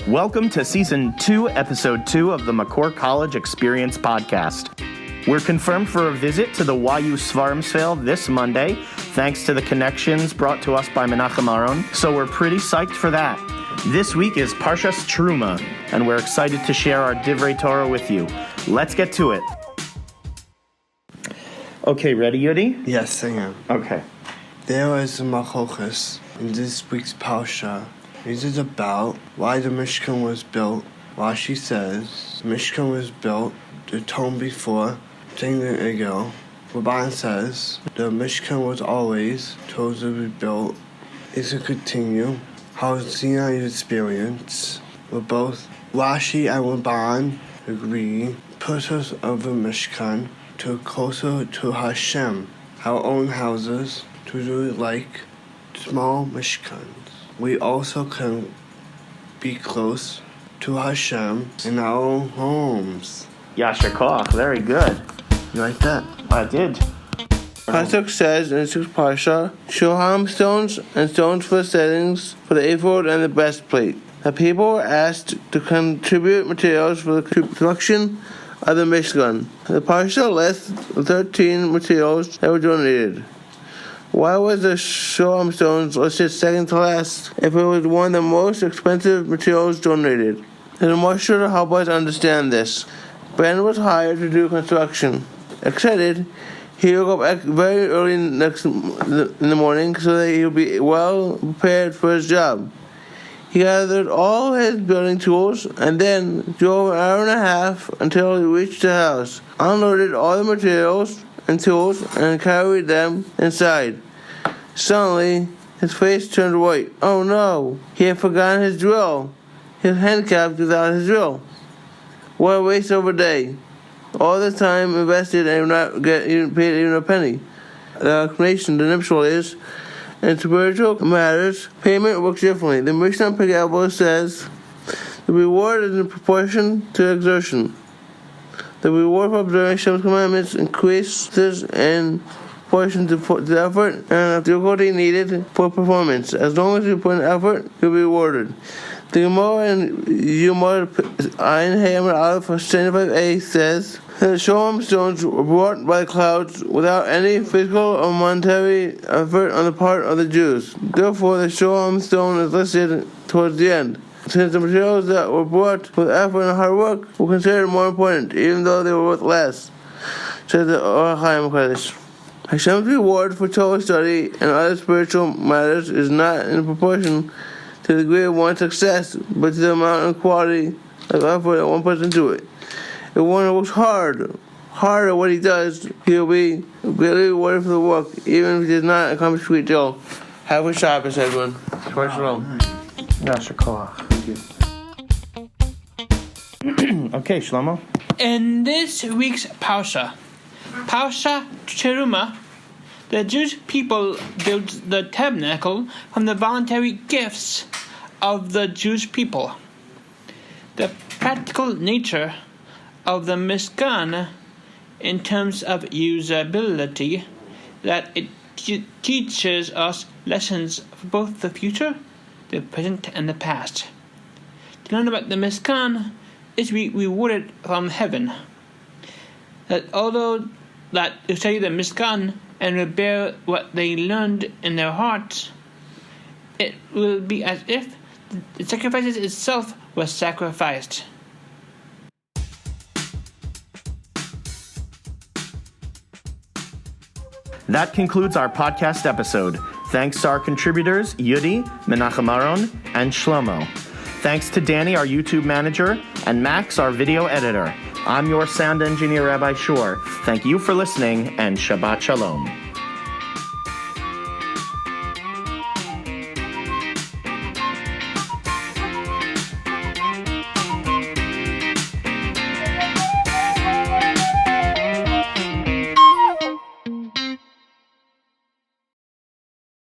Welcome to Season 2, Episode 2 of the McCourt College Experience Podcast. We're confirmed for a visit to the YU Svarmsvale this Monday, thanks to the connections brought to us by Menachem Aron, so we're pretty psyched for that. This week is Parshas Teruma, and we're excited to share our Divrei Torah with you. Let's get to it. Okay, ready, Yudi? Yes, I am. Okay. There is a machlokas in this week's Parsha. It is about why the Mishkan was built. Rashi says the Mishkan was built the tone before Tingling Egel. Rabban says the Mishkan was always told to be built. Is to continue how Sinai's experience were both Rashi and Rabban agree purpose of the Mishkan to closer to Hashem, our own houses to do like small Mishkans. We also can be close to Hashem in our own homes. Yasher Koach, very good. You like that? I did. Pasuk says in the sixth parsha, Shoham stones and stones for the settings for the ephod and the breastplate. The people were asked to contribute materials for the construction of the Mishkan. The parsha lists 13 materials that were donated. Why was the Shoham stones listed second to last if it was one of the most expensive materials donated? There's more sure to help us understand this. Ben was hired to do construction. Excited, he woke up very early in the morning so that he'll be well prepared for his job. He gathered all his building tools and then drove an hour and a half until he reached the house, unloaded all the materials and tools and carried them inside. Suddenly, his face turned white. Oh no, he had forgotten his drill. His handicapped without his drill. What a waste of a day. All the time invested and not paid even a penny. The explanation, the nipshal is, in spiritual matters, payment works differently. The Mishnah Pegabah says, the reward is in proportion to exertion. The reward for observing Hashem's commandments increases in proportion to the effort and difficulty needed for performance. As long as you put in effort, you'll be rewarded. The Gemara in Yomar Ayin Hamar Aleph 75a says that the Shoham stones were brought by the clouds without any physical or monetary effort on the part of the Jews. Therefore, the Shoham stone is listed towards the end, since the materials that were brought with effort and hard work were considered more important, even though they were worth less, says the Or HaChaim Kodesh. Hashem's reward for Torah study and other spiritual matters is not in proportion to the degree of one's success, but to the amount and quality of effort that one puts into it. If one works hard at what he does, he'll be greatly rewarded for the work, even if he does not accomplish great deal. Have a Shabbos, everyone. Shabbat shalom. Yasher Koach. Okay, Shlomo. In this week's Parsha Teruma, the Jewish people built the tabernacle from the voluntary gifts of the Jewish people. The practical nature of the Mishkan in terms of usability, that it teaches us lessons for both the future, the present, and the past. To learn about the Mishkan is to be rewarded from heaven. That although that you study the Mishkan and will bear what they learned in their hearts, it will be as if the sacrifices itself was sacrificed. That concludes our podcast episode. Thanks to our contributors, Yudi, Menachem Aron, and Shlomo. Thanks to Danny, our YouTube manager, and Max, our video editor. I'm your sound engineer, Rabbi Shore. Thank you for listening, and Shabbat Shalom.